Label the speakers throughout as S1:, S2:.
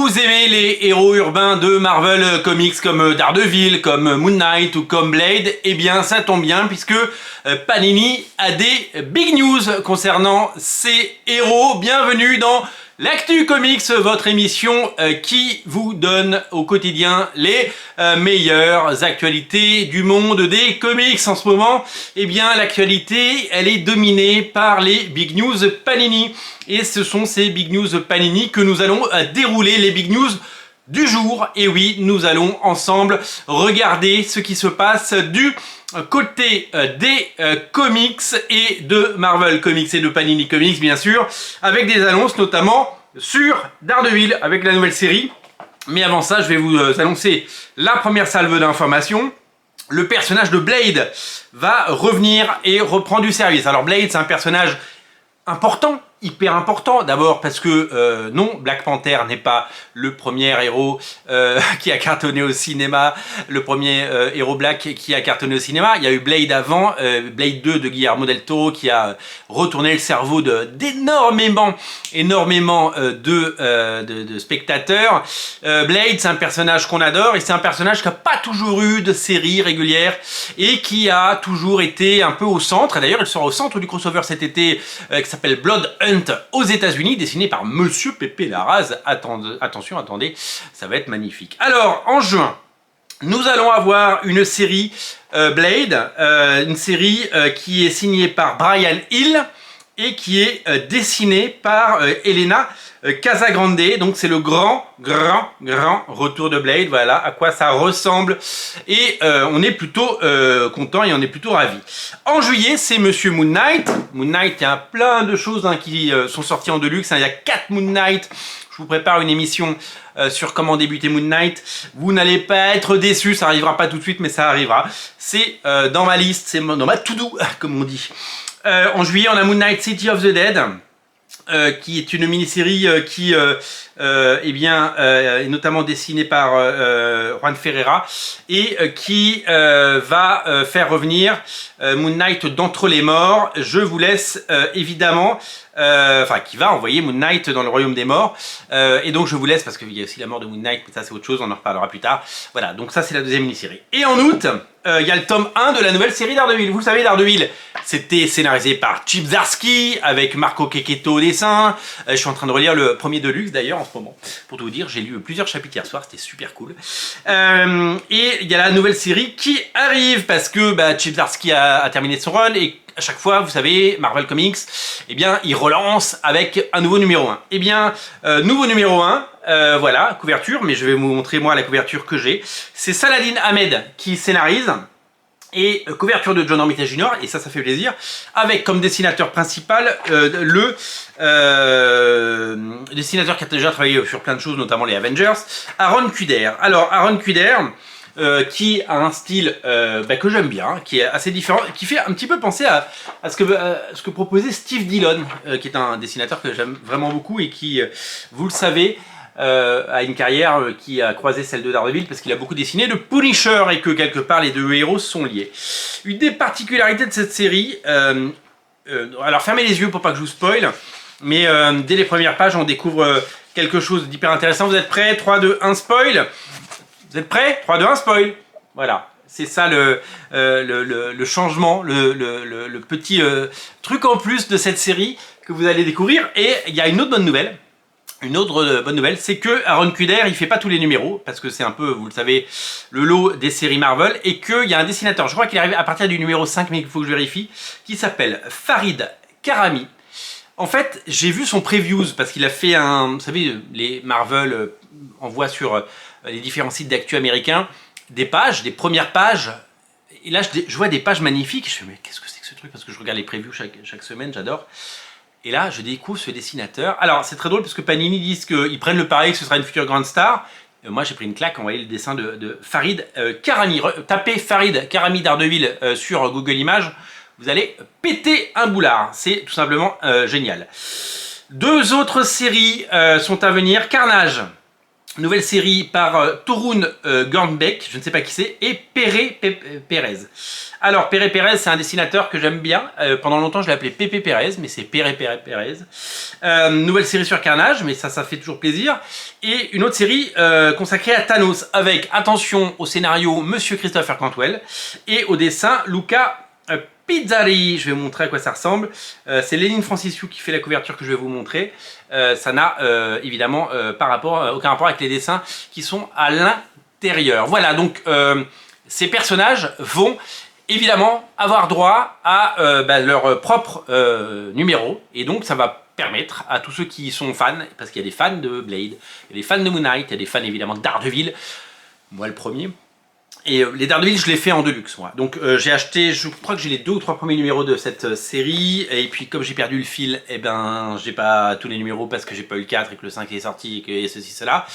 S1: Vous aimez les héros urbains de Marvel Comics comme Daredevil, comme Moon Knight ou comme Blade? Eh bien ça tombe bien puisque Panini a des big news concernant ces héros. Bienvenue dans l'Actu Comics, votre émission qui vous donne au quotidien les meilleures actualités du monde des comics. En ce moment, eh bien l'actualité, elle est dominée par les big news Panini. Et ce sont ces big news Panini que nous allons dérouler, les big news du jour. Et oui, nous allons ensemble regarder ce qui se passe du côté des comics et de Marvel Comics et de Panini Comics, bien sûr, avec des annonces notamment sur Daredevil avec la nouvelle série. Mais avant ça, je vais vous annoncer la première salve d'informations. Le personnage de Blade va revenir et reprendre du service. Alors Blade, c'est un personnage important, hyper important, d'abord parce que non, Black Panther n'est pas le premier héros qui a cartonné au cinéma, le premier héros black qui a cartonné au cinéma. Il y a eu Blade avant, Blade 2 de Guillermo del Toro qui a retourné le cerveau d'énormément de spectateurs. Blade, c'est un personnage qu'on adore et c'est un personnage qui n'a pas toujours eu de série régulière et qui a toujours été un peu au centre. D'ailleurs, il sera au centre du crossover cet été qui s'appelle Blood Hunt aux États-Unis, dessiné par Monsieur Pepe Larraz. Attention, attendez, ça va être magnifique. Alors, en juin, nous allons avoir une série Blade, une série qui est signée par Brian Hill et qui est dessinée par Elena Casagrande. Donc c'est le grand retour de Blade. Voilà à quoi ça ressemble et on est plutôt content et on est plutôt ravis. En juillet, c'est Monsieur Moon Knight. Moon Knight, il y a plein de choses qui sont sorties en deluxe. Il y a 4 Moon Knight. Je vous prépare une émission sur comment débuter Moon Knight. Vous n'allez pas être déçus, ça arrivera pas tout de suite, mais ça arrivera. C'est dans ma liste, c'est dans ma to-do, comme on dit. En juillet, on a Moon Knight City of the Dead, qui est une mini-série qui est notamment dessinée par Juan Ferreira et qui va faire revenir Moon Knight d'entre les morts. Je vous laisse évidemment... qui va envoyer Moon Knight dans le royaume des morts. Et donc je vous laisse, parce qu'il y a aussi la mort de Moon Knight, mais ça c'est autre chose, on en reparlera plus tard. Voilà, donc ça c'est la deuxième mini-série. Et en août, il y a le tome 1 de la nouvelle série Daredevil. Vous le savez, Daredevil, c'était scénarisé par Chip Zdarsky, avec Marco Checchetto au dessin. Je suis en train de relire le premier Deluxe d'ailleurs en ce moment. Pour tout vous dire, j'ai lu plusieurs chapitres hier soir, c'était super cool. Et il y a la nouvelle série qui arrive, parce que Chip Zdarsky a terminé son run, et à chaque fois, vous savez, Marvel Comics, eh bien, il relance avec un nouveau numéro 1. Eh bien, nouveau numéro 1, voilà, couverture, mais je vais vous montrer moi la couverture que j'ai. C'est Saladin Ahmed qui scénarise, et couverture de John Romita Jr., et ça fait plaisir, avec comme dessinateur principal le dessinateur qui a déjà travaillé sur plein de choses, notamment les Avengers, Aaron Kuder. Alors, Aaron Kuder... qui a un style que j'aime bien, qui est assez différent, qui fait un petit peu penser à ce que proposait Steve Dillon, qui est un dessinateur que j'aime vraiment beaucoup et qui, vous le savez, a une carrière qui a croisé celle de Daredevil parce qu'il a beaucoup dessiné de Punisher et que quelque part les deux héros sont liés. Une des particularités de cette série, alors fermez les yeux pour pas que je vous spoil, mais dès les premières pages on découvre quelque chose d'hyper intéressant. Vous êtes prêts? 3, 2, 1, spoil. Vous êtes prêts? 3, 2, 1, spoil. Voilà, c'est ça le changement, le petit truc en plus de cette série que vous allez découvrir. Et il y a une autre bonne nouvelle. C'est que Aaron Kuder, il fait pas tous les numéros, parce que c'est un peu, vous le savez, le lot des séries Marvel, et qu'il y a un dessinateur, je crois qu'il est arrivé à partir du numéro 5, mais il faut que je vérifie, qui s'appelle Farid Karami. En fait, j'ai vu son previews, parce qu'il a fait vous savez, les Marvel envoient sur les différents sites d'actu américains, des premières pages, et là je vois des pages magnifiques, je me dis mais qu'est-ce que c'est que ce truc, parce que je regarde les previews chaque semaine, j'adore, et là je découvre ce dessinateur. Alors c'est très drôle parce que Panini disent qu'ils prennent le pari que ce sera une future grande star, moi j'ai pris une claque, envoyé le dessin de Farid Karami, tapez Farid Karami Daredevil sur Google Images, vous allez péter un boulard, c'est tout simplement génial. Deux autres séries sont à venir, Carnage. Nouvelle série par Torun Gornbeck, je ne sais pas qui c'est, et Pérez. Alors, Pérez, c'est un dessinateur que j'aime bien. Pendant longtemps, je l'ai appelé Pépé Pérez, mais c'est Pérez. Nouvelle série sur Carnage, mais ça fait toujours plaisir. Et une autre série consacrée à Thanos, avec, attention, au scénario, Monsieur Christopher Cantwell, et au dessin, Luca Pizzari. Je vais vous montrer à quoi ça ressemble. C'est Lénine Francissiou qui fait la couverture que je vais vous montrer. Ça n'a évidemment aucun rapport avec les dessins qui sont à l'intérieur. Voilà, donc ces personnages vont évidemment avoir droit à leur propre numéro. Et donc ça va permettre à tous ceux qui sont fans, parce qu'il y a des fans de Blade, il y a des fans de Moon Knight, il y a des fans évidemment de Daredevil, moi le premier. Et les Daredevil, je l'ai fait en deluxe, moi. Donc j'ai acheté, je crois que j'ai les 2 ou 3 premiers numéros de cette série. Et puis comme j'ai perdu le fil, eh ben j'ai pas tous les numéros parce que j'ai pas eu le 4 et que le 5 est sorti et que ceci, cela.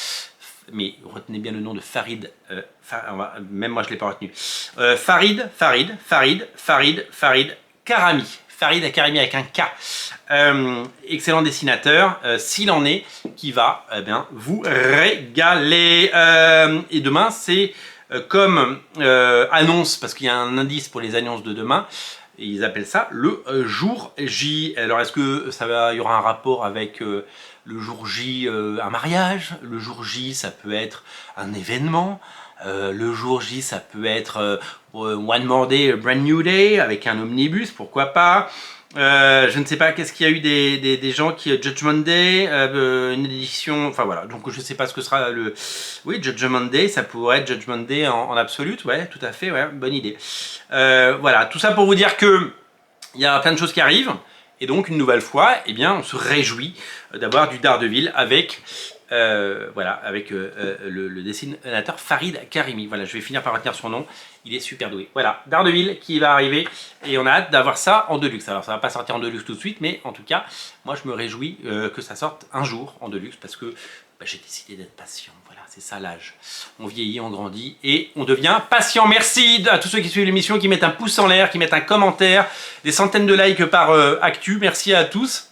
S1: Mais retenez bien le nom de Farid. Même moi je l'ai pas retenu. Farid Karami. Farid Karami avec un K. Excellent dessinateur, s'il en est, qui va vous régaler. Et demain, c'est comme annonce, parce qu'il y a un indice pour les annonces de demain, et ils appellent ça le jour J. Alors est-ce que il y aura un rapport avec le jour J, un mariage? Le jour J, ça peut être un événement. Le jour J, ça peut être One More Day, Brand New Day, avec un omnibus, pourquoi pas. Je ne sais pas, qu'est-ce qu'il y a eu des gens qui... Judgment Day, une édition... Enfin voilà, donc je ne sais pas ce que sera le... Oui, Judgment Day, ça pourrait être Judgment Day en absolute, ouais, tout à fait, ouais, bonne idée. Voilà, tout ça pour vous dire que il y a plein de choses qui arrivent, et donc une nouvelle fois, eh bien, on se réjouit d'avoir du Daredevil avec... avec le dessinateur Farid Karimi. Voilà, je vais finir par retenir son nom. Il est super doué. Voilà, Daredevil qui va arriver et on a hâte d'avoir ça en deluxe. Alors ça va pas sortir en deluxe tout de suite, mais en tout cas, moi je me réjouis que ça sorte un jour en deluxe parce que j'ai décidé d'être patient. Voilà, c'est ça l'âge. On vieillit, on grandit et on devient patient. Merci à tous ceux qui suivent l'émission, qui mettent un pouce en l'air, qui mettent un commentaire, des centaines de likes par actu. Merci à tous.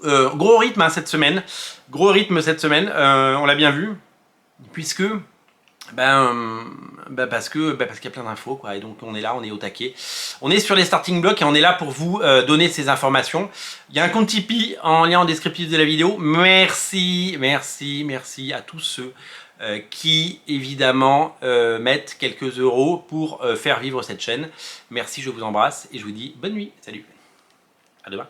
S1: Gros rythme cette semaine. Gros rythme cette semaine, on l'a bien vu, puisque parce qu'il y a plein d'infos, quoi, et donc on est là, on est au taquet. On est sur les starting blocks et on est là pour vous donner ces informations. Il y a un compte Tipeee en lien en descriptif de la vidéo. Merci à tous ceux qui évidemment mettent quelques euros pour faire vivre cette chaîne. Merci, je vous embrasse et je vous dis bonne nuit. Salut, à demain.